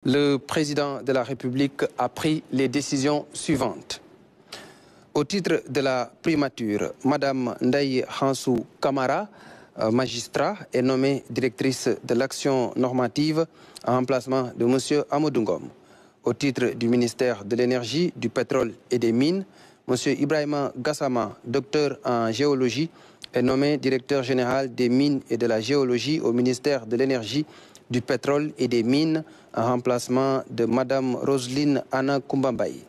Le président de la République a pris les décisions suivantes. Au titre de la primature, Madame Ndaye Hansou Kamara, magistrat, est nommée directrice de l'action normative en remplacement de M. Amadou Ngom. Au titre du ministère de l'Énergie, du Pétrole et des Mines, M. Ibrahima Gassama, docteur en géologie, est nommé directeur général des mines et de la géologie au ministère de l'Énergie, du Pétrole et des Mines en remplacement de Mme Roselyne Anna Kumbambaye.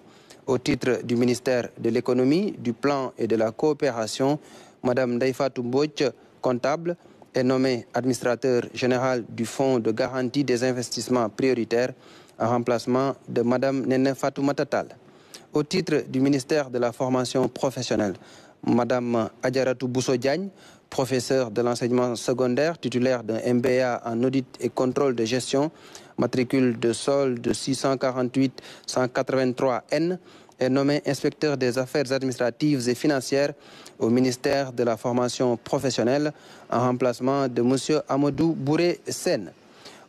Au titre du ministère de l'Économie, du Plan et de la Coopération, Mme Ndaifatou Mbodj, comptable, est nommée administrateur général du Fonds de garantie des investissements prioritaires en remplacement de Mme Nene Fatoumata Tall. Au titre du ministère de la Formation professionnelle, Mme Adjaratou Bousso Diagne, professeur de l'enseignement secondaire, titulaire d'un MBA en audit et contrôle de gestion, matricule de solde 648-183N, est nommé inspecteur des affaires administratives et financières au ministère de la Formation professionnelle en remplacement de M. Amadou Bouré Sen.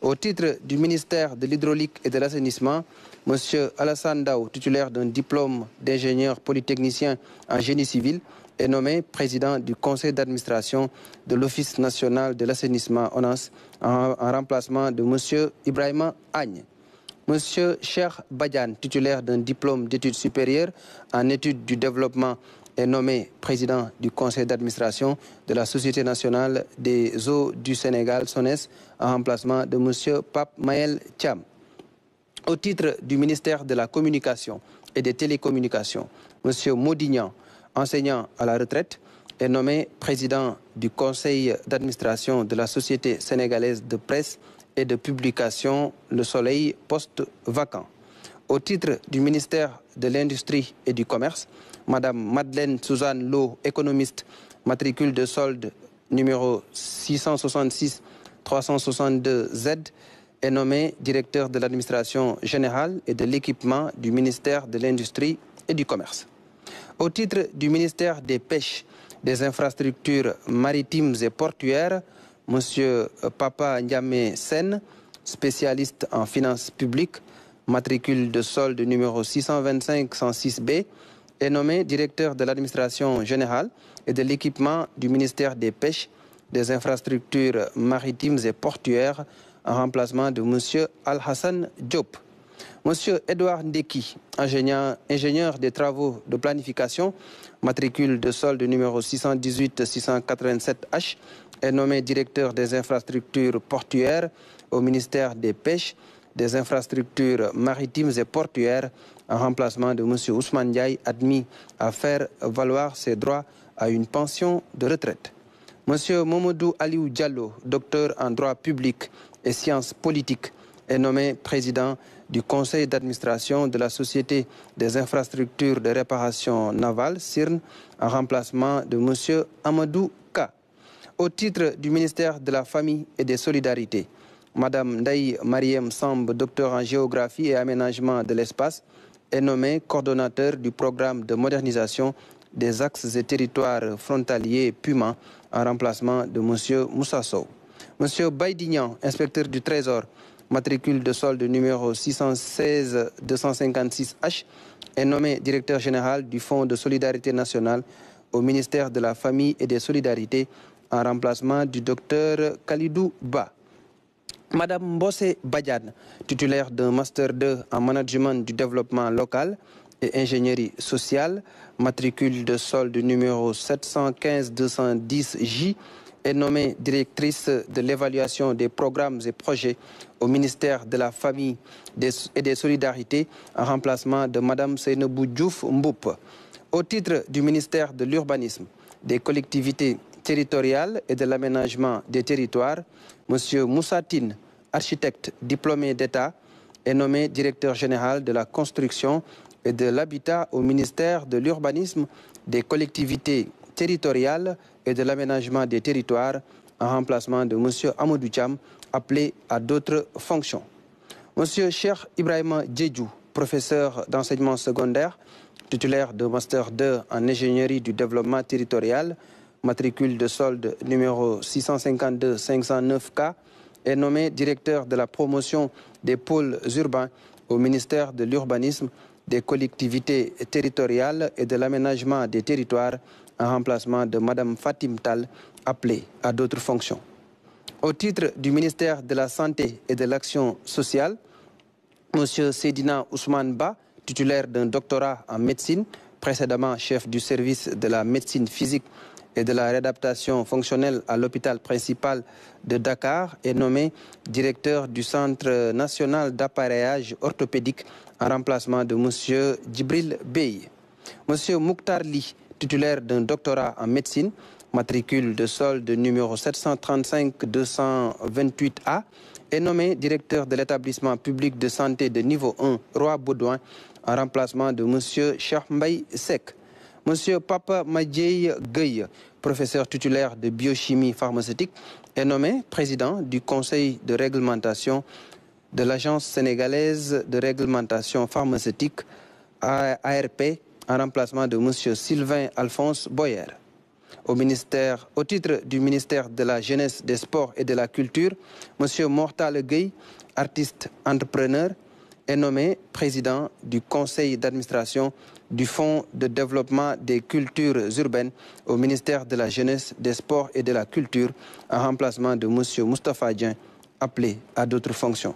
Au titre du ministère de l'Hydraulique et de l'Assainissement, M. Alassane Daou, titulaire d'un diplôme d'ingénieur polytechnicien en génie civil, est nommé président du conseil d'administration de l'Office national de l'assainissement ONAS en remplacement de M. Ibrahima Agne. M. Cheikh Badiane, titulaire d'un diplôme d'études supérieures en études du développement, est nommé président du conseil d'administration de la Société nationale des eaux du Sénégal, SONES, en remplacement de M. Pape Maël Thiam. Au titre du ministère de la Communication et des Télécommunications, M. Modignan, enseignant à la retraite, est nommé président du conseil d'administration de la Société sénégalaise de presse et de publication Le Soleil post-vacant. Au titre du ministère de l'Industrie et du Commerce, Mme Madeleine Suzanne Lo, économiste, matricule de solde numéro 666-362Z, est nommée directeur de l'administration générale et de l'équipement du ministère de l'Industrie et du Commerce. Au titre du ministère des Pêches, des Infrastructures maritimes et portuaires, M. Papa Ndiame Sen, spécialiste en finances publiques, matricule de solde numéro 625-106B, est nommé directeur de l'administration générale et de l'équipement du ministère des Pêches, des Infrastructures maritimes et portuaires en remplacement de M. Al-Hassan Diop. M. Edouard Ndeki, ingénieur des travaux de planification, matricule de solde numéro 618-687H, est nommé directeur des infrastructures portuaires au ministère des Pêches, des infrastructures maritimes et portuaires en remplacement de M. Ousmane Ndiaye, admis à faire valoir ses droits à une pension de retraite. M. Momodou Aliou Diallo, docteur en droit public et sciences politiques, est nommé président du conseil d'administration de la Société des infrastructures de réparation navale, CIRN, en remplacement de M. Amadou Ka. Au titre du ministère de la Famille et des Solidarités, Mme Ndaye Mariem Samb, docteur en géographie et aménagement de l'espace, est nommée coordonnateur du programme de modernisation des axes et territoires frontaliers PUMA en remplacement de M. Moussa Sow. M. Baïdignan, inspecteur du Trésor, matricule de solde numéro 616-256H, est nommé directeur général du Fonds de solidarité nationale au ministère de la Famille et des Solidarités en remplacement du docteur Khalidou Ba. Madame Bossé Badiane, titulaire d'un Master 2 en management du développement local et ingénierie sociale, matricule de solde numéro 715-210J, est nommée directrice de l'évaluation des programmes et projets au ministère de la Famille et des Solidarités en remplacement de Mme Seynebou Diouf Mboup. Au titre du ministère de l'Urbanisme, des collectivités territoriales et de l'aménagement des territoires, M. Moussatine, architecte diplômé d'État, est nommé directeur général de la construction et de l'habitat au ministère de l'Urbanisme, des collectivités territoriales et de l'aménagement des territoires en remplacement de M. Amadou Thiam, appelé à d'autres fonctions. M. Cheikh Ibrahima Djedjou, professeur d'enseignement secondaire, titulaire de Master 2 en ingénierie du développement territorial, matricule de solde numéro 652-509K, est nommé directeur de la promotion des pôles urbains au ministère de l'Urbanisme, des collectivités territoriales et de l'aménagement des territoires en remplacement de Mme Fatim Tal, appelée à d'autres fonctions. Au titre du ministère de la Santé et de l'Action sociale, M. Seydina Ousmane Ba, titulaire d'un doctorat en médecine, précédemment chef du service de la médecine physique et de la réadaptation fonctionnelle à l'hôpital principal de Dakar, est nommé directeur du Centre national d'appareillage orthopédique en remplacement de M. Djibril Bey. M. Mouktar Li, titulaire d'un doctorat en médecine, matricule de solde numéro 735-228A, est nommé directeur de l'établissement public de santé de niveau 1 Roi Baudouin en remplacement de M. Cheikh Mbaye Seck. M. Papa Madjei Gueye, professeur titulaire de biochimie pharmaceutique, est nommé président du conseil de réglementation de l'Agence sénégalaise de réglementation pharmaceutique ARP en remplacement de M. Sylvain Alphonse Boyer. Au titre du ministère de la Jeunesse, des Sports et de la Culture, M. Mortal Gueye, artiste entrepreneur, est nommé président du conseil d'administration du Fonds de développement des cultures urbaines au ministère de la Jeunesse, des Sports et de la Culture en remplacement de M. Moustapha Dieng, appelé à d'autres fonctions.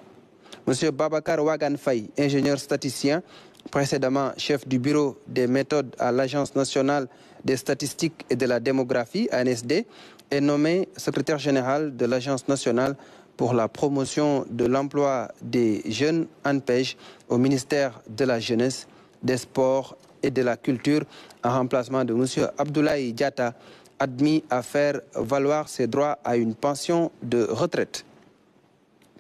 M. Babacar Wagan Faye, ingénieur statisticien, précédemment chef du bureau des méthodes à l'Agence nationale des statistiques et de la démographie, ANSD, est nommé secrétaire général de l'Agence nationale pour la promotion de l'emploi des jeunes ANPEJ au ministère de la Jeunesse, des Sports et de la Culture en remplacement de M. Abdoulaye Diatta, admis à faire valoir ses droits à une pension de retraite.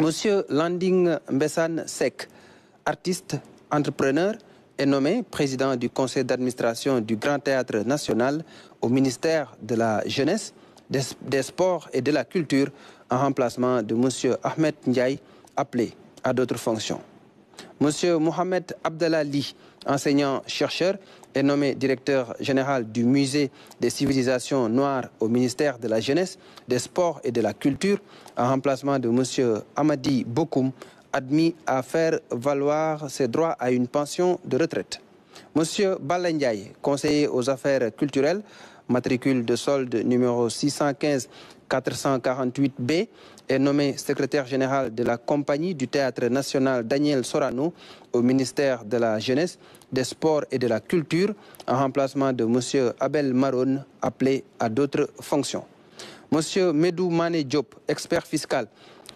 M. Landing Mbessan Sek, artiste, entrepreneur, est nommé président du conseil d'administration du Grand Théâtre National au ministère de la Jeunesse, des Sports et de la Culture en remplacement de M. Ahmed Ndiaye, appelé à d'autres fonctions. M. Mohamed Abdallah Li, enseignant-chercheur, est nommé directeur général du musée des civilisations noires au ministère de la Jeunesse, des Sports et de la Culture en remplacement de M. Amadi Bokoum, admis à faire valoir ses droits à une pension de retraite. M. Balendiaï, conseiller aux affaires culturelles, matricule de solde numéro 615-448B, est nommé secrétaire général de la compagnie du Théâtre national Daniel Sorano au ministère de la Jeunesse, des Sports et de la Culture en remplacement de M. Abel Maroun, appelé à d'autres fonctions. M. Medou Mané Diop, expert fiscal,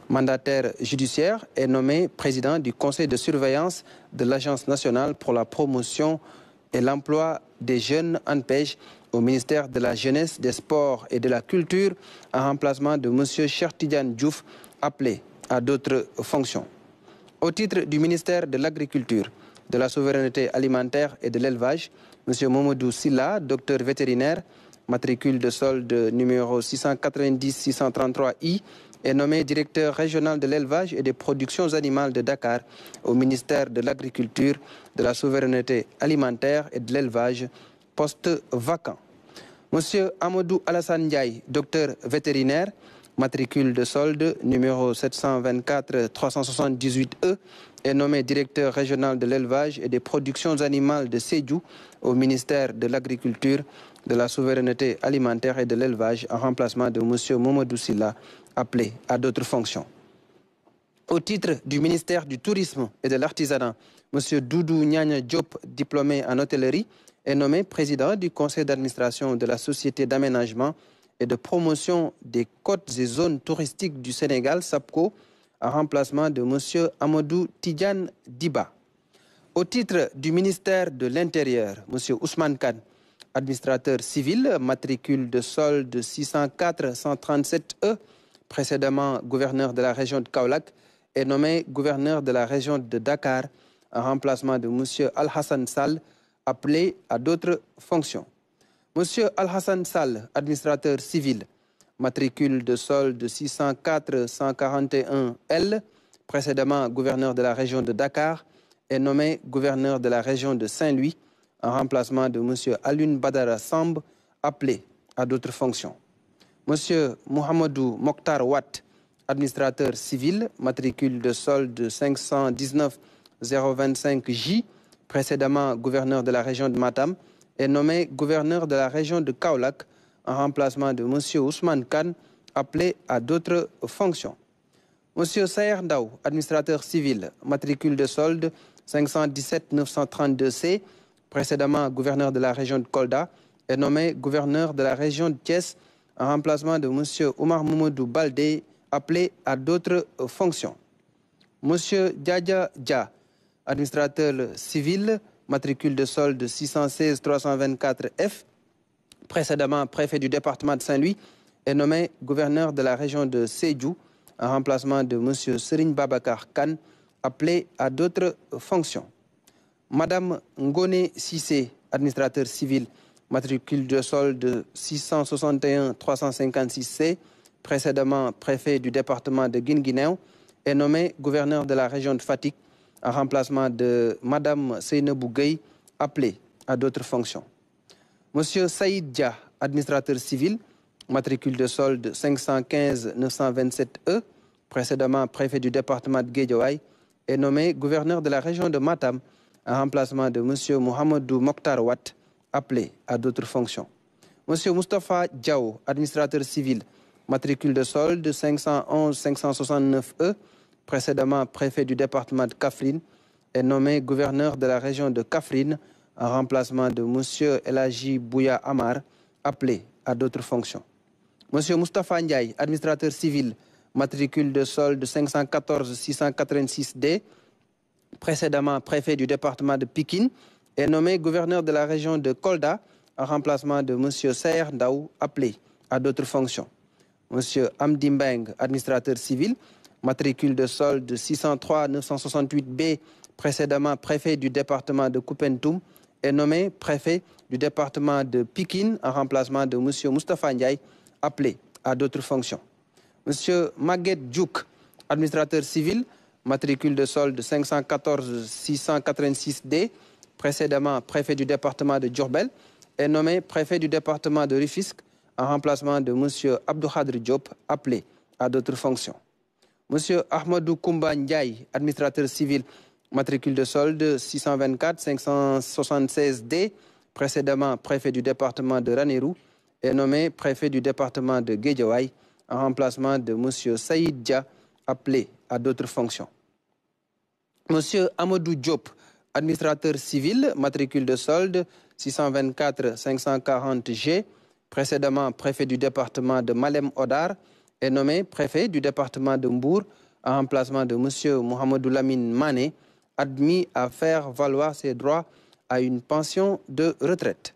mandataire judiciaire, est nommé président du conseil de surveillance de l'Agence nationale pour la promotion et l'emploi des jeunes ANPEJ au ministère de la Jeunesse, des Sports et de la Culture en remplacement de M. Cheikh Tidiane Diouf, appelé à d'autres fonctions. Au titre du ministère de l'Agriculture, de la Souveraineté alimentaire et de l'Élevage, M. Momodou Silla, docteur vétérinaire, matricule de solde numéro 690-633I, est nommé directeur régional de l'élevage et des productions animales de Dakar au ministère de l'Agriculture, de la Souveraineté alimentaire et de l'Élevage, poste vacant. Monsieur Amadou Alassane Ndiaye, docteur vétérinaire, matricule de solde numéro 724-378E, est nommé directeur régional de l'élevage et des productions animales de Sédhiou au ministère de l'Agriculture, de la Souveraineté alimentaire et de l'Élevage en remplacement de M. Momodou Silla, appelé à d'autres fonctions. Au titre du ministère du Tourisme et de l'Artisanat, M. Doudou Nyanya Diop, diplômé en hôtellerie, est nommé président du conseil d'administration de la Société d'aménagement et de promotion des côtes et zones touristiques du Sénégal, SAPCO, en remplacement de M. Amadou Tidiane Diba. Au titre du ministère de l'Intérieur, M. Ousmane Kane, administrateur civil, matricule de solde 604-137E, précédemment gouverneur de la région de Kaolack, est nommé gouverneur de la région de Dakar en remplacement de M. Al-Hassan Sall, appelé à d'autres fonctions. M. Al-Hassan Sall, administrateur civil, matricule de solde 604-141L, précédemment gouverneur de la région de Dakar, est nommé gouverneur de la région de Saint-Louis en remplacement de M. Alun Badara Samb, appelé à d'autres fonctions. M. Mohamedou Mokhtar Watt, administrateur civil, matricule de solde 519 025J, précédemment gouverneur de la région de Matam, est nommé gouverneur de la région de Kaolack en remplacement de M. Ousmane Khan, appelé à d'autres fonctions. M. Saher Ndaw, administrateur civil, matricule de solde 517 932C, précédemment gouverneur de la région de Kolda, est nommé gouverneur de la région de Thiès en remplacement de M. Omar Mamadou Baldé, appelé à d'autres fonctions. M. Djadja Dja, administrateur civil, matricule de solde 616 324F, précédemment préfet du département de Saint-Louis, est nommé gouverneur de la région de Sédhiou en remplacement de M. Serigne Babakar Khan, appelé à d'autres fonctions. Madame Ngone Sissé, administrateur civil, matricule de solde 661 356C, précédemment préfet du département de Guinguinéo, est nommé gouverneur de la région de Fatick en remplacement de Madame Seynabou Gueye, appelée à d'autres fonctions. Monsieur Saïd Dia, administrateur civil, matricule de solde 515 927E, précédemment préfet du département de Guédiawaye, est nommé gouverneur de la région de Matam en remplacement de M. Mohamedou Mokhtar Watt, appelé à d'autres fonctions. M. Moustapha Diao, administrateur civil, matricule de solde 511 569E, précédemment préfet du département de Kaffrine, est nommé gouverneur de la région de Kaffrine en remplacement de M. Elhaji Bouya Amar, appelé à d'autres fonctions. M. Moustapha Ndiaye, administrateur civil, matricule de solde 514 686D, précédemment préfet du département de Pikine, est nommé gouverneur de la région de Kolda en remplacement de M. Saher Ndaw, appelé à d'autres fonctions. M. Amdi Mbeng, administrateur civil, matricule de solde 603 968B, précédemment préfet du département de Koupentoum, est nommé préfet du département de Pikine en remplacement de M. Moustapha Ndiaye, appelé à d'autres fonctions. M. Maguette Djouk, administrateur civil, matricule de solde 514 686D, précédemment préfet du département de Diourbel, est nommé préfet du département de Rufisque en remplacement de M. Abdou Khadri Diop, appelé à d'autres fonctions. M. Ahmadou Koumba Ndiaye, administrateur civil, matricule de solde 624 576D, précédemment préfet du département de Ranérou, est nommé préfet du département de Guédiawaye en remplacement de M. Saïd Dia, appelé à d'autres fonctions. M. Amadou Diop, administrateur civil, matricule de solde 624 540G, précédemment préfet du département de Malem Odar, est nommé préfet du département de Mbour en remplacement de M. Mohamedou Lamine Mané, admis à faire valoir ses droits à une pension de retraite.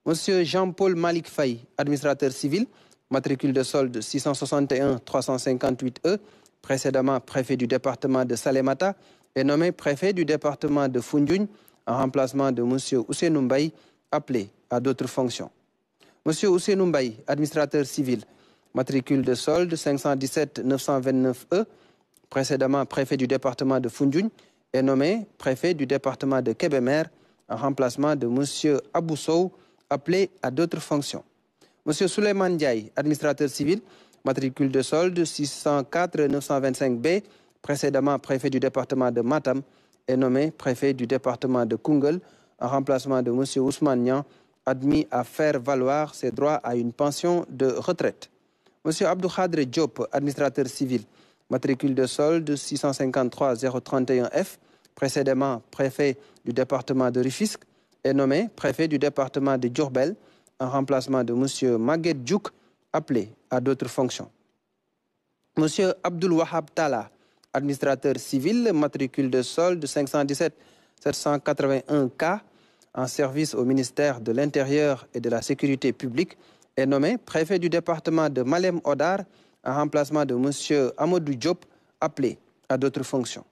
M. Jean-Paul Malik Faye, administrateur civil, matricule de solde 661 358E, précédemment préfet du département de Salémata, est nommé préfet du département de Foundiougne en remplacement de M. Ousseynou Mbaye, appelé à d'autres fonctions. M. Ousseynou Mbaye, administrateur civil, matricule de solde 517 929E, précédemment préfet du département de Foundiougne, est nommé préfet du département de Kébémer en remplacement de M. Abou Sow, appelé à d'autres fonctions. M. Souleymane Ndiaye, administrateur civil, matricule de solde 604 925B, précédemment préfet du département de Matam, est nommé préfet du département de Koungheul en remplacement de M. Ousmane Niang, admis à faire valoir ses droits à une pension de retraite. M. Abdou Khadri Diop, administrateur civil, matricule de solde 653 031F, précédemment préfet du département de Rufisque, est nommé préfet du département de Diourbel en remplacement de M. Maguette Djouk, appelé à d'autres fonctions. M. Abdoul Wahab Tala, administrateur civil, matricule de solde 517 781K, en service au ministère de l'Intérieur et de la Sécurité publique, est nommé préfet du département de Malem Odar en remplacement de M. Amadou Diop, appelé à d'autres fonctions.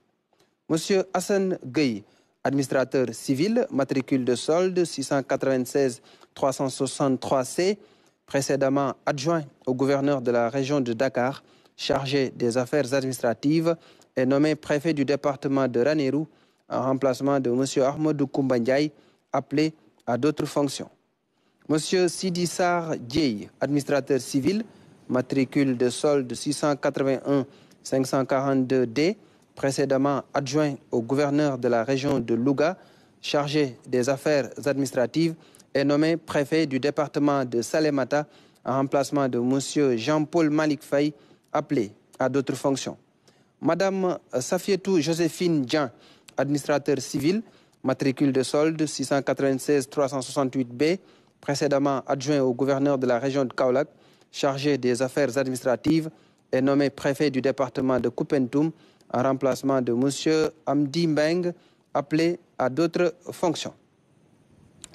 M. Hassan Gueye, administrateur civil, matricule de solde 696 363C, précédemment adjoint au gouverneur de la région de Dakar, chargé des affaires administratives, est nommé préfet du département de Ranérou en remplacement de M. Ahmadou Koumba Ndiaye, appelé à d'autres fonctions. M. Sidi Sarr Dieye, administrateur civil, matricule de solde 681 542D, précédemment adjoint au gouverneur de la région de Louga, chargé des affaires administratives, est nommé préfet du département de Salémata en remplacement de M. Jean-Paul Malik Faye, appelé à d'autres fonctions. Madame Safietou Joséphine Dian, administrateur civil, matricule de solde 696 368B, précédemment adjoint au gouverneur de la région de Kaolack, chargé des affaires administratives, est nommé préfet du département de Koupentoum en remplacement de M. Amdi Mbeng, appelé à d'autres fonctions.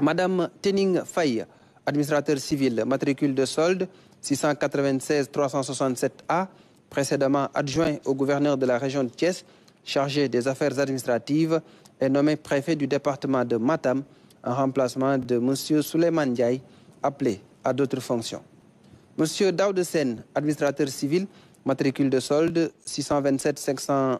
Madame Tening Faye, administrateur civil, matricule de solde 696 367A, précédemment adjoint au gouverneur de la région de Thiès, chargé des affaires administratives, est nommé préfet du département de Matam en remplacement de M. Souleymane Ndiaye, appelé à d'autres fonctions. M. Daoud Sen, administrateur civil, matricule de solde 627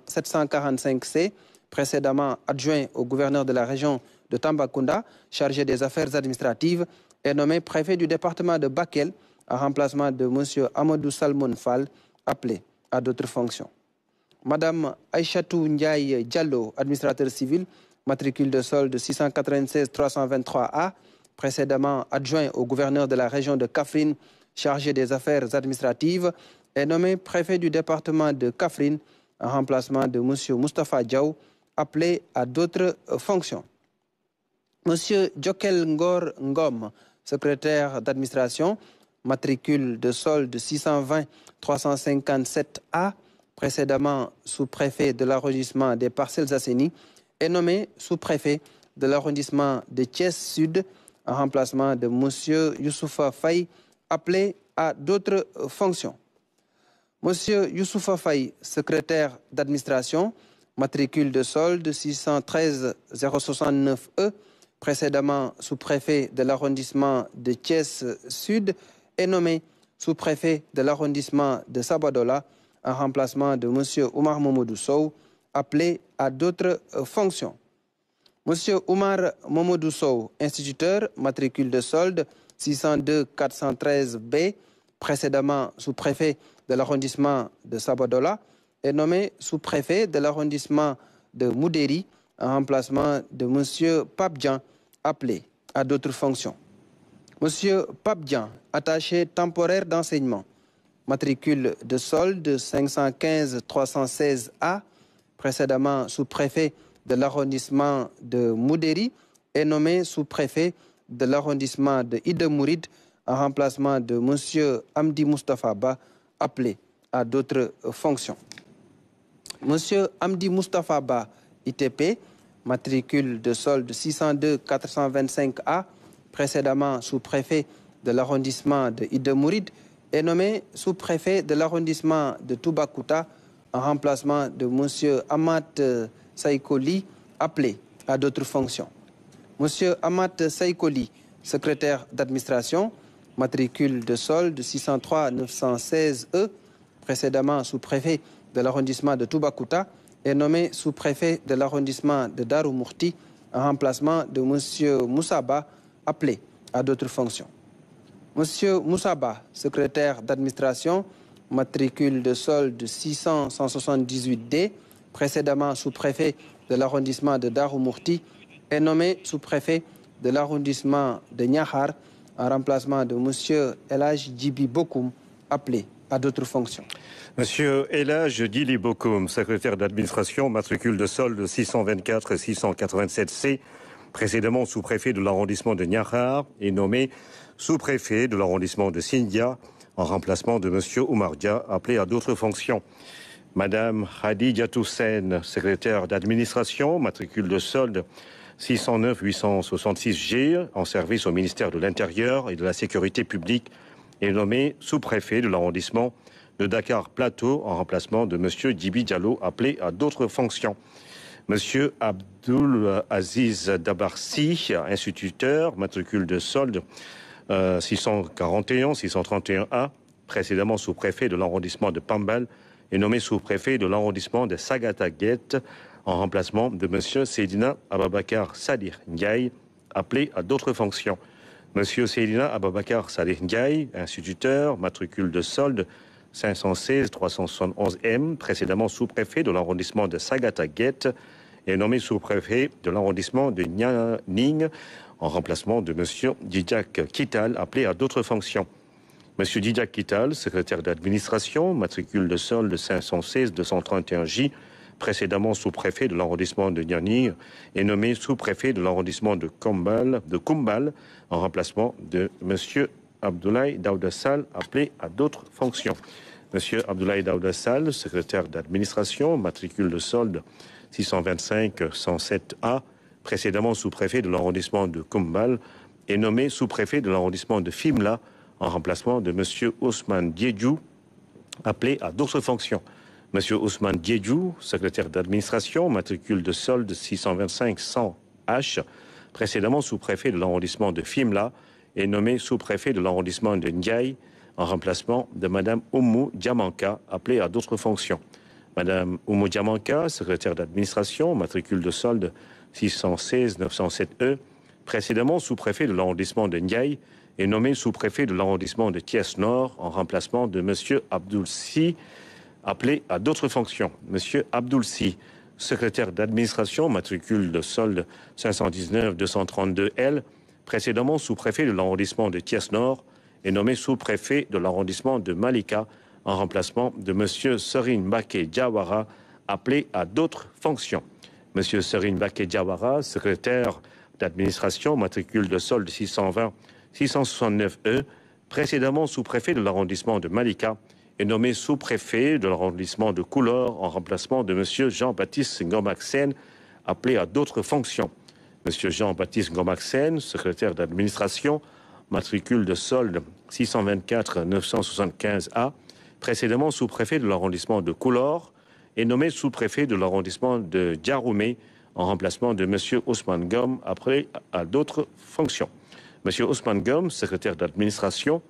745C, précédemment adjoint au gouverneur de la région de Tambacounda, chargé des affaires administratives, est nommé préfet du département de Bakel en remplacement de M. Amadou Salmon Fall, appelé à d'autres fonctions. Madame Aïchatou Ndiaye Diallo, administrateur civil, matricule de solde 696 323A, précédemment adjoint au gouverneur de la région de Kaffrine, chargé des affaires administratives, est nommé préfet du département de Kaffrine en remplacement de M. Moustapha Diaw, appelé à d'autres fonctions. M. Djokel Ngor Ngom, secrétaire d'administration, matricule de solde 620 357A, précédemment sous-préfet de l'arrondissement des Parcelles Assainies, est nommé sous-préfet de l'arrondissement de Thiès Sud en remplacement de M. Youssoufa Faye, appelé à d'autres fonctions. M. Youssoufa Faye, secrétaire d'administration, matricule de solde 613 069E, précédemment sous-préfet de l'arrondissement de Thiès Sud, est nommé sous-préfet de l'arrondissement de Sabadola en remplacement de M. Oumar Momodou Sow, appelé à d'autres fonctions. M. Oumar Momodou Sow, instituteur, matricule de solde 602 413B, précédemment sous-préfet de l'arrondissement de Sabadola, est nommé sous-préfet de l'arrondissement de Moudéri en remplacement de M. Papdian, appelé à d'autres fonctions. M. Papdian, attaché temporaire d'enseignement, matricule de solde 515 316A, précédemment sous-préfet de l'arrondissement de Moudéri, est nommé sous-préfet de l'arrondissement de Ide-Mouride en remplacement de M. Amdi Moustapha Ba, appelé à d'autres fonctions. M. Amdi Moustapha Ba, ITP, matricule de solde 602 425A, précédemment sous-préfet de l'arrondissement de Ide-Mouride, est nommé sous-préfet de l'arrondissement de Toubacouta en remplacement de M. Amat Saïkoli, appelé à d'autres fonctions. M. Amat Saïkoli, secrétaire d'administration, matricule de solde 603 916E, précédemment sous-préfet de l'arrondissement de Toubacouta, est nommé sous-préfet de l'arrondissement de Darou Mourti en remplacement de M. Moussaba, appelé à d'autres fonctions. M. Moussaba, secrétaire d'administration, matricule de solde 600 178D, précédemment sous-préfet de l'arrondissement de Darou Mourti, est nommé sous-préfet de l'arrondissement de Niakhar en remplacement de M. Elhaj Djibi Bokoum, appelé à d'autres fonctions. Monsieur Elhaj Djibi Bokoum, secrétaire d'administration, matricule de solde 624 687C, précédemment sous-préfet de l'arrondissement de Niakhar, est nommé sous-préfet de l'arrondissement de Sindia en remplacement de M. Oumar Dia, appelé à d'autres fonctions. Madame Khadija Toussen, secrétaire d'administration, matricule de solde 609 866G, en service au ministère de l'Intérieur et de la Sécurité publique, est nommée sous-préfet de l'arrondissement de Dakar-Plateau en remplacement de M. Djibi Diallo, appelé à d'autres fonctions. M. Abdul Aziz Dabarsi, instituteur, matricule de solde 641 631A, précédemment sous-préfet de l'arrondissement de Pambal, est nommé sous-préfet de l'arrondissement de Sagata-Guet en remplacement de M. Seydina Ababakar Sadir Ndiaye, appelé à d'autres fonctions. Monsieur Seydina Ababakar Saleh Ndiaye, instituteur, matricule de solde 516 371 M, précédemment sous-préfet de l'arrondissement de Sagata-Guet, est nommé sous-préfet de l'arrondissement de Nianing en remplacement de monsieur Didjak Kital, appelé à d'autres fonctions. Monsieur Didjak Kital, secrétaire d'administration, matricule de solde 516 231 J, précédemment sous-préfet de l'arrondissement de Nianing, est nommé sous-préfet de l'arrondissement de Koumbal en remplacement de monsieur Abdoulaye Daouda Sall, appelé à d'autres fonctions. Monsieur Abdoulaye Daouda Sall, secrétaire d'administration, matricule de solde 625 107A, précédemment sous-préfet de l'arrondissement de Koumbal, est nommé sous-préfet de l'arrondissement de Fimela en remplacement de monsieur Ousmane Diédhiou, appelé à d'autres fonctions. Monsieur Ousmane Diédhiou, secrétaire d'administration, matricule de solde 625 100H, précédemment sous-préfet de l'arrondissement de Fimela, est nommé sous-préfet de l'arrondissement de Ndiaye en remplacement de madame Oumou Diamanka, appelée à d'autres fonctions. Madame Oumou Diamanka, secrétaire d'administration, matricule de solde 616 907E, précédemment sous-préfet de l'arrondissement de Ndiaye, est nommé sous-préfet de l'arrondissement de Thiès-Nord en remplacement de monsieur Abdoul Si, appelé à d'autres fonctions. Monsieur Abdoul Si, secrétaire d'administration, matricule de solde 519 232L, précédemment sous-préfet de l'arrondissement de Thiès-Nord, est nommé sous-préfet de l'arrondissement de Malika en remplacement de monsieur Serine Baké Diawara, appelé à d'autres fonctions. Monsieur Serine Baké Diawara, secrétaire d'administration, matricule de solde 620 669E, précédemment sous-préfet de l'arrondissement de Malika, est nommé sous-préfet de l'arrondissement de Koulor en remplacement de monsieur Jean-Baptiste Ngomaksen, appelé à d'autres fonctions. Monsieur Jean-Baptiste Ngomaksen, secrétaire d'administration, matricule de solde 624 975A, précédemment sous-préfet de l'arrondissement de Koulor, est nommé sous-préfet de l'arrondissement de Diaroumé en remplacement de monsieur Ousmane Gom, appelé à d'autres fonctions. Monsieur Ousmane Gom, secrétaire d'administration,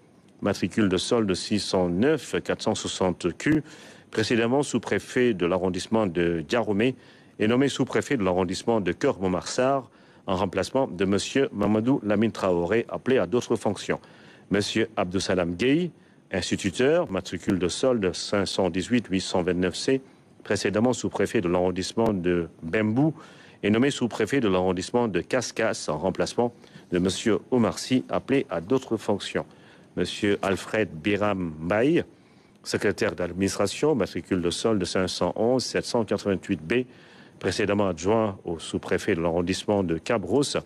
matricule de solde 609 460Q, précédemment sous-préfet de l'arrondissement de Diaroumé, est nommé sous-préfet de l'arrondissement de Keur-Momarsar en remplacement de monsieur Mamadou Lamine Traoré, appelé à d'autres fonctions. Monsieur Abdou Salam Gueye, instituteur, matricule de solde 518 829C, précédemment sous-préfet de l'arrondissement de Bembou, est nommé sous-préfet de l'arrondissement de Cascas en remplacement de monsieur Omar Sy, appelé à d'autres fonctions. Monsieur Alfred Biram Baye, secrétaire d'administration, matricule de solde 511 788B, précédemment adjoint au sous-préfet de l'arrondissement de Cabrousse,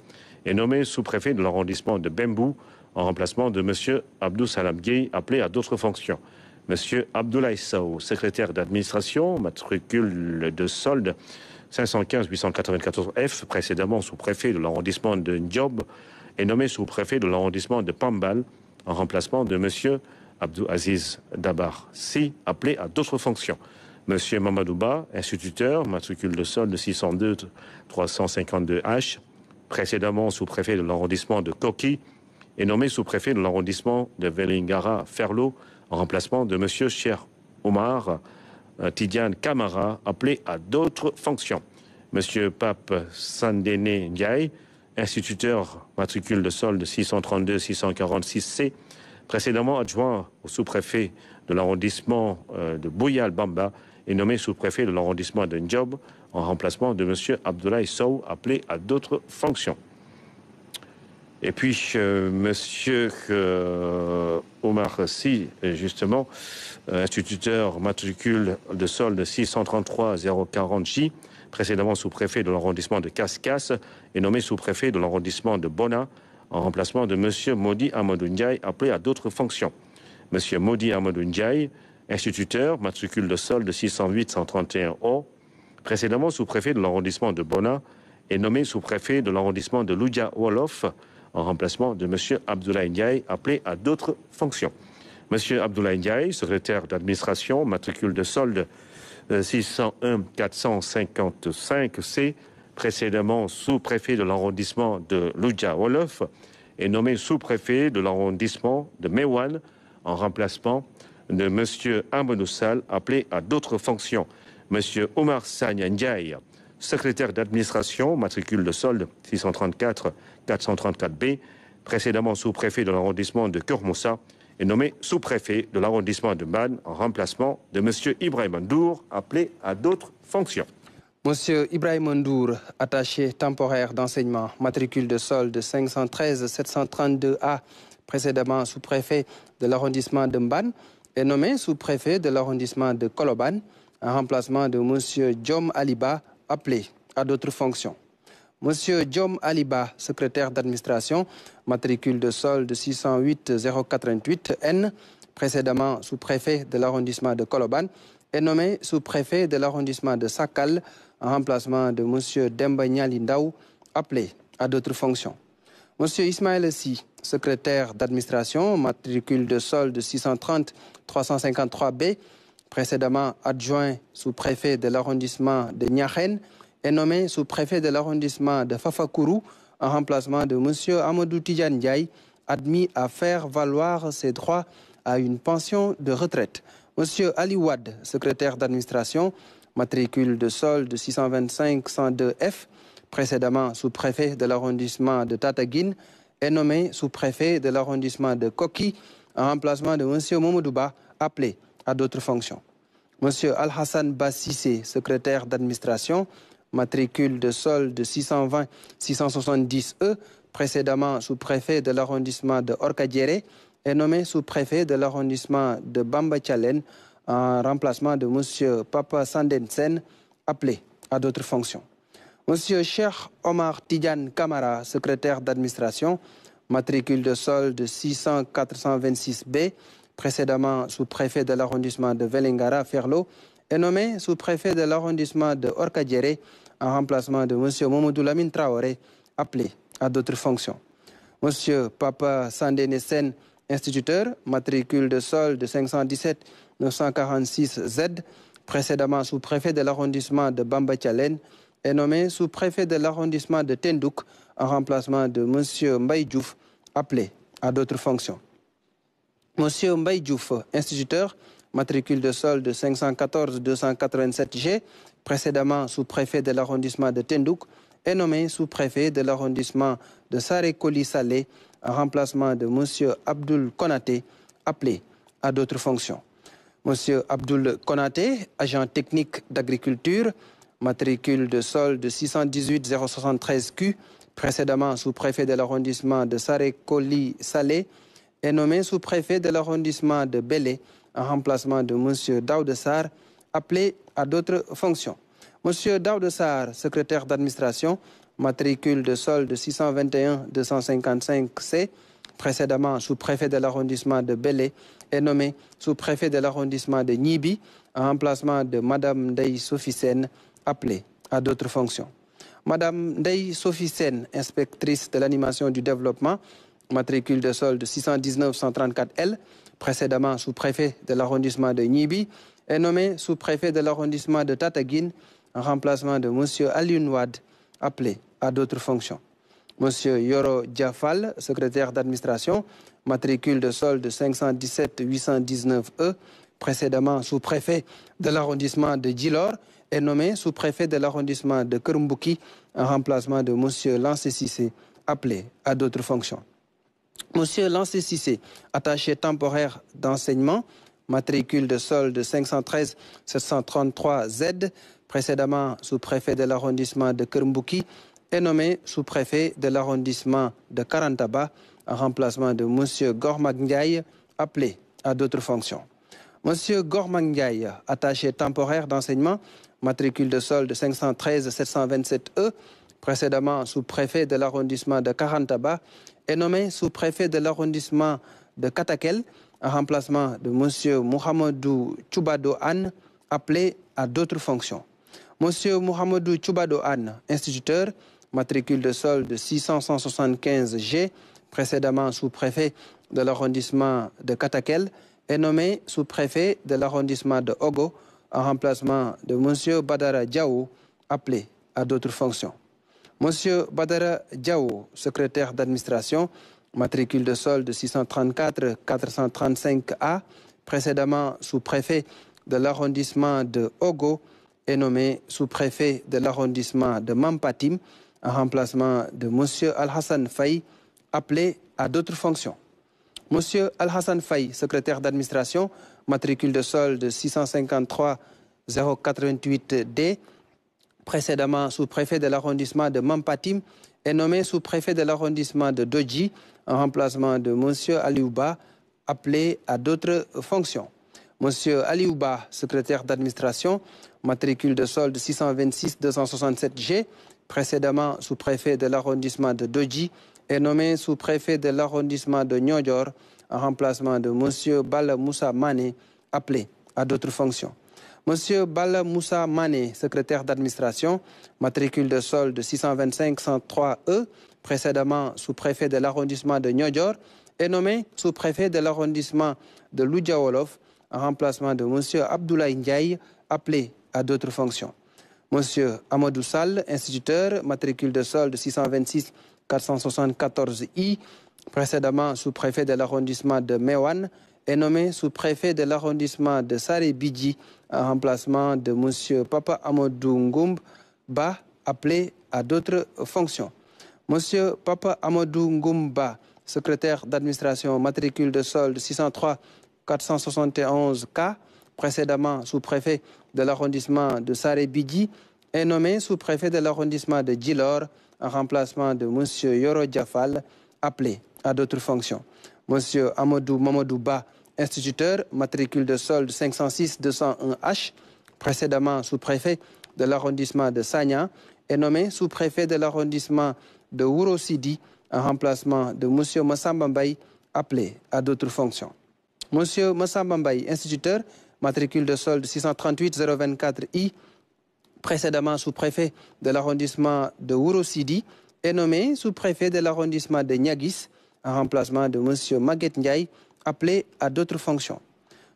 est nommé sous-préfet de l'arrondissement de Bembou en remplacement de monsieur Abdou Salam Gueye, appelé à d'autres fonctions. Monsieur Abdoulaye Sao, secrétaire d'administration, matricule de solde 515 894F, précédemment sous-préfet de l'arrondissement de Ndiob, est nommé sous-préfet de l'arrondissement de Pambal en remplacement de monsieur Abdou Aziz Dabar Si, appelé à d'autres fonctions. Monsieur Mamadouba, instituteur, matricule de solde 602 352H, précédemment sous-préfet de l'arrondissement de Koki, est nommé sous-préfet de l'arrondissement de Velingara-Ferlo en remplacement de monsieur Cheikh Omar Tidiane Kamara, appelé à d'autres fonctions. Monsieur Pape Sandene Ndiaye, instituteur, matricule de solde 632 646C, précédemment adjoint au sous-préfet de l'arrondissement de Bouyal-Bamba, est nommé sous-préfet de l'arrondissement de Ndiob en remplacement de monsieur Abdoulaye Sow, appelé à d'autres fonctions. Et puis, monsieur Omar Sy, justement, instituteur, matricule de solde 633 040J, précédemment sous-préfet de l'arrondissement de Cascas, est nommé sous-préfet de l'arrondissement de Bona en remplacement de monsieur Modi Amadou Ndiaye, appelé à d'autres fonctions. Monsieur Modi Amadou Ndiaye, instituteur, matricule de solde 608 131O, précédemment sous-préfet de l'arrondissement de Bona, est nommé sous-préfet de l'arrondissement de Loudia Wolof en remplacement de monsieur Abdoulaye Ndiaye, appelé à d'autres fonctions. Monsieur Abdoulaye Ndiaye, secrétaire d'administration, matricule de solde 601 455C, précédemment sous-préfet de l'arrondissement de Loudia Wolof, est nommé sous-préfet de l'arrondissement de Mewan en remplacement de monsieur Amadou Sall, appelé à d'autres fonctions. Monsieur Omar Sagna Ndiaye, secrétaire d'administration, matricule de solde 634 434B, précédemment sous-préfet de l'arrondissement de Keur-Moussa, est nommé sous-préfet de l'arrondissement de Mbane en remplacement de M. Ibrahim Ndour, appelé à d'autres fonctions. Monsieur Ibrahim Ndour, attaché temporaire d'enseignement, matricule de solde 513 732A, précédemment sous-préfet de l'arrondissement de Mbane, est nommé sous-préfet de l'arrondissement de Koloban en remplacement de Monsieur Djom Aliba, appelé à d'autres fonctions. Monsieur Djom Aliba, secrétaire d'administration, matricule de solde 608 088 N, précédemment sous-préfet de l'arrondissement de Koloban, est nommé sous-préfet de l'arrondissement de Sakal en remplacement de Monsieur Demba Nialindaou, appelé à d'autres fonctions. Monsieur Ismaël Si, secrétaire d'administration, matricule de solde 630 353B, précédemment adjoint sous-préfet de l'arrondissement de Niakhène, est nommé sous-préfet de l'arrondissement de Fafakourou en remplacement de M. Amadou Tidjane Ndiaye, admis à faire valoir ses droits à une pension de retraite. M. Ali Wad, secrétaire d'administration, matricule de solde 625-102F, précédemment sous-préfet de l'arrondissement de Tataguine, est nommé sous-préfet de l'arrondissement de Koki en remplacement de M. Momodouba, appelé à d'autres fonctions. M. Al-Hassan Bassissé, secrétaire d'administration, matricule de solde 620-670E, précédemment sous-préfet de l'arrondissement de Orkadiéré, est nommé sous-préfet de l'arrondissement de Bamba-Tchalen en remplacement de M. Papa Sandensen, appelé à d'autres fonctions. M. Cheikh Omar Tidjane Kamara, secrétaire d'administration, matricule de solde 600-426B, précédemment sous-préfet de l'arrondissement de Velingara-Ferlo, est nommé sous-préfet de l'arrondissement de Orkadiéré en remplacement de M. Momodou Lamine Traoré, appelé à d'autres fonctions. M. Papa Sandenesen, instituteur, matricule de solde 517-946Z, précédemment sous-préfet de l'arrondissement de Bamba-Tchalen, est nommé sous-préfet de l'arrondissement de Tendouk en remplacement de M. Mbaye Diouf, appelé à d'autres fonctions. M. Mbaye Diouf, instituteur, matricule de solde 514-287G, précédemment sous-préfet de l'arrondissement de Tendouk, est nommé sous-préfet de l'arrondissement de Saré-Koli-Salé en remplacement de M. Abdoul Konaté, appelé à d'autres fonctions. M. Abdoul Konaté, agent technique d'agriculture, matricule de solde 618-073Q, précédemment sous-préfet de l'arrondissement de Saré-Koli-Salé, est nommé sous-préfet de l'arrondissement de Bélé en remplacement de M. Daoudessar, appelé à d'autres fonctions. M. Daoudessar, secrétaire d'administration, matricule de solde 621-255C, précédemment sous-préfet de l'arrondissement de Bélé, est nommé sous-préfet de l'arrondissement de Nibi en remplacement de Mme Ndeye Sophie Sen, appelée à d'autres fonctions. Mme Ndeye Sophie Sen, inspectrice de l'animation du développement, matricule de solde 619-134L, précédemment sous-préfet de l'arrondissement de Nibi, est nommé sous-préfet de l'arrondissement de Tataguine en remplacement de M. Alioune Wade, appelé à d'autres fonctions. M. Yoro Diafal, secrétaire d'administration, matricule de solde 517-819E, précédemment sous-préfet de l'arrondissement de Djilor, est nommé sous-préfet de l'arrondissement de Kermbouki en remplacement de M. Lancé Sissé, appelé à d'autres fonctions. M. Lancé Sissé, attaché temporaire d'enseignement, matricule de solde 513-733Z, précédemment sous-préfet de l'arrondissement de Kermbouki, est nommé sous-préfet de l'arrondissement de Karantaba en remplacement de M. Gormak Ndiaye, appelé à d'autres fonctions. M. Gormak Ndiaye, attaché temporaire d'enseignement, matricule de solde 513-727E, précédemment sous-préfet de l'arrondissement de Karantaba, est nommé sous-préfet de l'arrondissement de Katakel en remplacement de M. Mohamedou Choubado Anne, appelé à d'autres fonctions. M. Mohamedou Choubado Anne, instituteur, matricule de solde 600-175G, précédemment sous-préfet de l'arrondissement de Katakel, est nommé sous-préfet de l'arrondissement de Ogo en remplacement de M. Badara Diaw, appelé à d'autres fonctions. M. Badara Diaw, secrétaire d'administration, matricule de solde 634-435A, précédemment sous-préfet de l'arrondissement de Ogo, est nommé sous-préfet de l'arrondissement de Mampatim en remplacement de M. Al-Hassan Faye, appelé à d'autres fonctions. Monsieur Al-Hassan Faye, secrétaire d'administration, matricule de solde 653 088D, précédemment sous-préfet de l'arrondissement de Mampatim, est nommé sous-préfet de l'arrondissement de Dodji en remplacement de monsieur Aliouba, appelé à d'autres fonctions. Monsieur Aliouba, secrétaire d'administration, matricule de solde 626 267G, précédemment sous-préfet de l'arrondissement de Dodji, est nommé sous-préfet de l'arrondissement de Niodior en remplacement de monsieur Bala Moussa Mané, appelé à d'autres fonctions. Monsieur Bala Moussa Mané, secrétaire d'administration, matricule de solde 625-103E, précédemment sous-préfet de l'arrondissement de Niodior, est nommé sous-préfet de l'arrondissement de Loudjaolof en remplacement de monsieur Abdoulaye Ndiaye, appelé à d'autres fonctions. Monsieur Amadou Sall, instituteur, matricule de solde 626 474I, précédemment sous-préfet de l'arrondissement de Mewan, est nommé sous-préfet de l'arrondissement de Saré-Bidji en remplacement de M. Papa Amadou Ngoumba, appelé à d'autres fonctions. M. Papa Amadou Ngoumba, secrétaire d'administration, matricule de solde 603 471K, précédemment sous-préfet de l'arrondissement de Saré-Bidji, est nommé sous-préfet de l'arrondissement de Djilor en remplacement de M. Yoro Diafal, appelé à d'autres fonctions. M. Amadou Mamadou Ba, instituteur, matricule de solde 506-201H, précédemment sous-préfet de l'arrondissement de Sagna, est nommé sous-préfet de l'arrondissement de Wuro-Sidi en remplacement de M. Massamba Mbaye, appelé à d'autres fonctions. M. Massamba Mbaye, instituteur, matricule de solde 638-024I, précédemment sous-préfet de l'arrondissement de Wuro-Sidi, est nommé sous-préfet de l'arrondissement de Niagis en remplacement de M. Maguette Ndiaye, appelé à d'autres fonctions.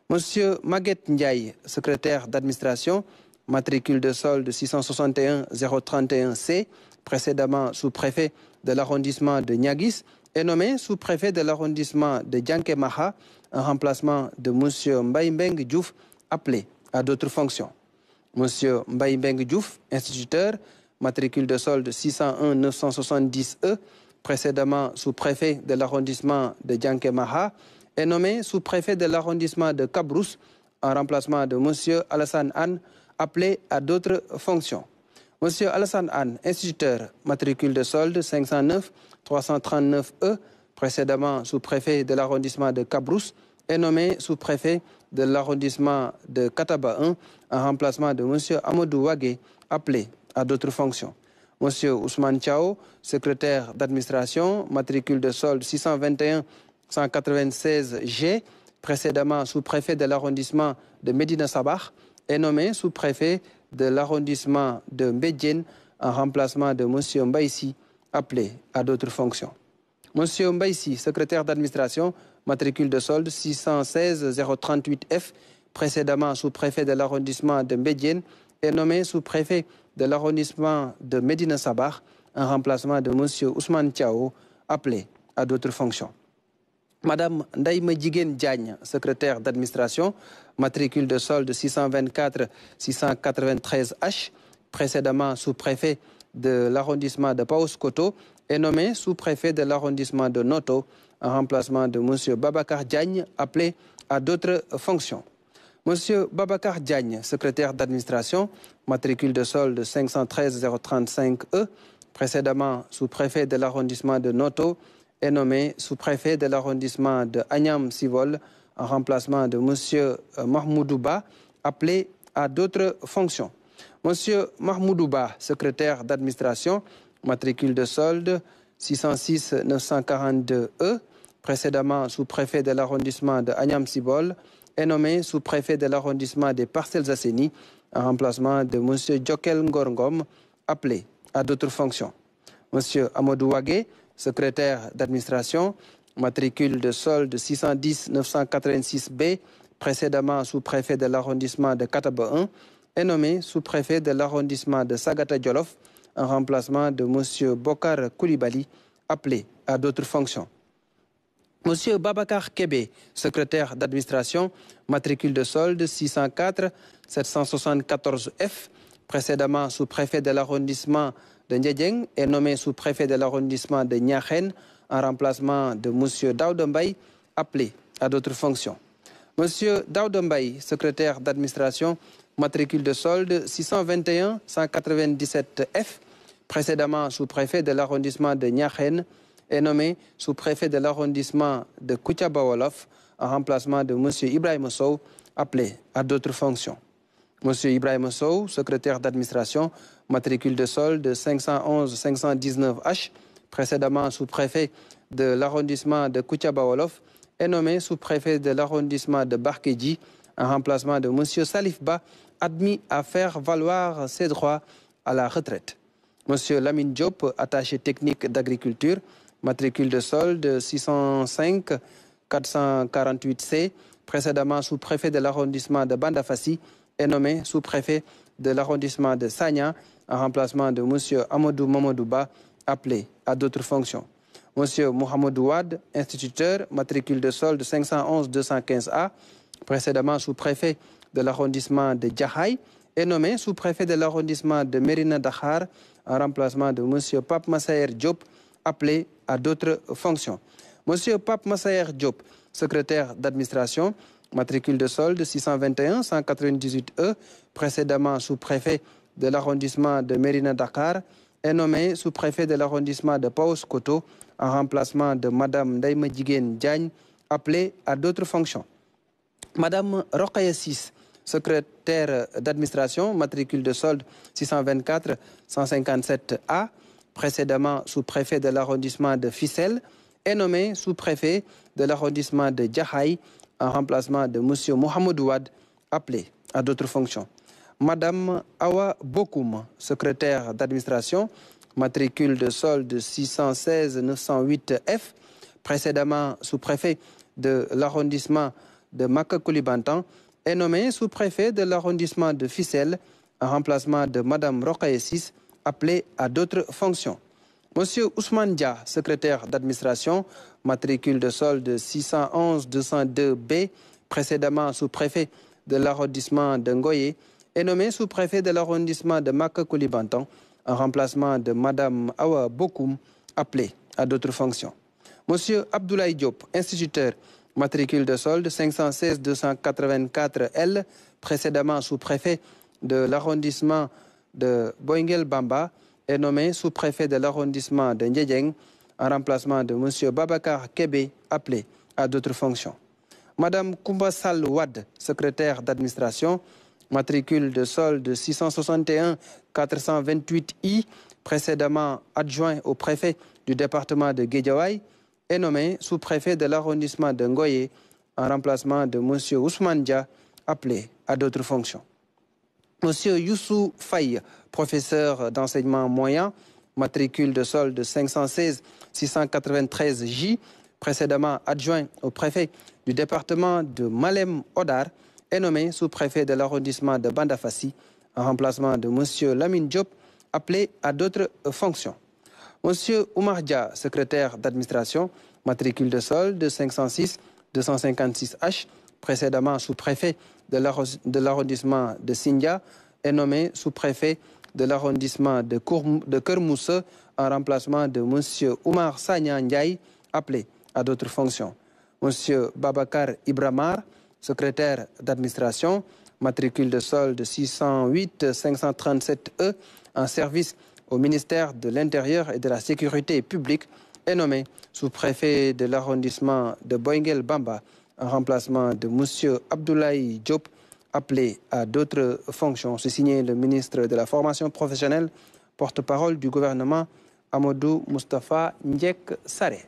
M. Maguette Ndiaye, secrétaire d'administration, matricule de solde 661-031C, précédemment sous-préfet de l'arrondissement de Niagis, est nommé sous-préfet de l'arrondissement de Djankemaha en remplacement de M. Mbaye Diouf, appelé à d'autres fonctions. M. Mbaye Diouf, instituteur, matricule de solde 601-970E, précédemment sous-préfet de l'arrondissement de Djankemaha, est nommé sous-préfet de l'arrondissement de Kabrousse en remplacement de M. Alassane Anne, appelé à d'autres fonctions. M. Alassane Anne, instituteur, matricule de solde 509-339E, précédemment sous-préfet de l'arrondissement de Kabrousse, est nommé sous-préfet de l'arrondissement de Kataba 1 en remplacement de M. Amadou Wagé, appelé à d'autres fonctions. M. Ousmane Thiao, secrétaire d'administration, matricule de solde 621-196G, précédemment sous-préfet de l'arrondissement de Medina Sabah, est nommé sous-préfet de l'arrondissement de Mbedjen en remplacement de M. Mbaïsi, appelé à d'autres fonctions. M. Mbaïsi, secrétaire d'administration, matricule de solde 616-038F, précédemment sous-préfet de l'arrondissement de Mbedjen, est nommé sous-préfet de l'arrondissement de Medina Sabah en remplacement de M. Ousmane Thiao, appelé à d'autres fonctions. Madame Ndaïme Djigen Diagne, secrétaire d'administration, matricule de solde 624-693H, précédemment sous-préfet de l'arrondissement de Paoskoto, est nommé sous-préfet de l'arrondissement de Noto en remplacement de M. Babacar Diagne, appelé à d'autres fonctions. M. Babacar Diagne, secrétaire d'administration, matricule de solde 513-035E, précédemment sous-préfet de l'arrondissement de Noto, est nommé sous-préfet de l'arrondissement de Agnam-Sivol en remplacement de M. Mahmoudouba, appelé à d'autres fonctions. M. Mahmoudouba, secrétaire d'administration, matricule de solde 606-942E, précédemment sous-préfet de l'arrondissement de Agnam-Sivol, est nommé sous-préfet de l'arrondissement des Parcelles Assainies en remplacement de M. Djokel Ngorngom, appelé à d'autres fonctions. M. Amadou Wagé, secrétaire d'administration, matricule de solde 610-986B, précédemment sous-préfet de l'arrondissement de Kataba 1, est nommé sous-préfet de l'arrondissement de Sagata Djolof en remplacement de M. Bokar Koulibaly, appelé à d'autres fonctions. M. Babacar Kébé, secrétaire d'administration, matricule de solde 604-774F, précédemment sous-préfet de l'arrondissement de Ndiédieng, est nommé sous-préfet de l'arrondissement de Niachen en remplacement de M. Daouda Mbaye, appelé à d'autres fonctions. M. Daouda Mbaye, secrétaire d'administration, matricule de solde 621 197 F, précédemment sous-préfet de l'arrondissement de Niakhène, est nommé sous-préfet de l'arrondissement de Koutiaba-Wolof en remplacement de M. Ibrahim Sow, appelé à d'autres fonctions. M. Ibrahim Sow, secrétaire d'administration, matricule de solde 511 519 H, précédemment sous-préfet de l'arrondissement de Koutiaba-Wolof, est nommé sous-préfet de l'arrondissement de Barkedji en remplacement de M. Salif Ba, admis à faire valoir ses droits à la retraite. M. Lamine Diop, attaché technique d'agriculture, matricule de solde 605 448 C, précédemment sous-préfet de l'arrondissement de Bandafassi, est nommé sous-préfet de l'arrondissement de Sagna en remplacement de M. Amadou Mamadouba, appelé à d'autres fonctions. M. Mohamedou Ouad, instituteur, matricule de solde 511 215 A, précédemment sous-préfet de l'arrondissement de Djahaï, est nommé sous-préfet de l'arrondissement de Mérina Dakhar en remplacement de M. Pape Massaer Diop, appelé à d'autres fonctions. M. Pape Massaer Diop, secrétaire d'administration, matricule de solde 621 198 E, précédemment sous-préfet de l'arrondissement de Mérina Dakhar, est nommé sous-préfet de l'arrondissement de Paos Koto en remplacement de Mme Ndaïma Djigen Diagne, appelée à d'autres fonctions. Mme Rokhaya Sis, secrétaire d'administration, matricule de solde 624 157 A, précédemment sous-préfet de l'arrondissement de Fissel, est nommé sous-préfet de l'arrondissement de Djahaï en remplacement de M. Mohamedou Ouad, appelé à d'autres fonctions. Madame Awa Bokoum, secrétaire d'administration, matricule de solde 616 908 F, précédemment sous-préfet de l'arrondissement de Maka-Koulibantan, est nommé sous-préfet de l'arrondissement de Fissel en remplacement de Mme Rokhaya Sis, appelée à d'autres fonctions. Monsieur Ousmane Dia, secrétaire d'administration, matricule de solde 611 202 B, précédemment sous-préfet de l'arrondissement de Ngoye, est nommé sous-préfet de l'arrondissement de Maka-Koulibantan en remplacement de Mme Awa Bokoum, appelée à d'autres fonctions. Monsieur Abdoulaye Diop, instituteur, matricule de solde 516 284 L, précédemment sous-préfet de l'arrondissement de Boingel Bamba, est nommé sous-préfet de l'arrondissement de Ndjedjeng en remplacement de M. Babacar Kébé, appelé à d'autres fonctions. Mme Koumba Sall Wad, secrétaire d'administration, matricule de solde 661 428 I, précédemment adjoint au préfet du département de Guédiawaye, est nommé sous-préfet de l'arrondissement de Ngoye en remplacement de M. Ousmane Dia, appelé à d'autres fonctions. M. Youssou Faye, professeur d'enseignement moyen, matricule de solde 516 693 J, précédemment adjoint au préfet du département de Malem Odar, est nommé sous-préfet de l'arrondissement de Bandafassi en remplacement de M. Lamine Diop, appelé à d'autres fonctions. M. Oumar Dia, secrétaire d'administration, matricule de solde 506 256 H, précédemment sous-préfet de l'arrondissement de Sindia, est nommé sous-préfet de l'arrondissement de Kermousse en remplacement de M. Oumar Sagna Ndiaye, appelé à d'autres fonctions. M. Babacar Ibramar, secrétaire d'administration, matricule de solde 608 537 E, en service au ministère de l'Intérieur et de la Sécurité publique, est nommé sous-préfet de l'arrondissement de Boingel Bamba en remplacement de M. Abdoulaye Diop, appelé à d'autres fonctions. C'est signé le ministre de la Formation professionnelle, porte-parole du gouvernement, Amadou Moustapha Ndiek Saré.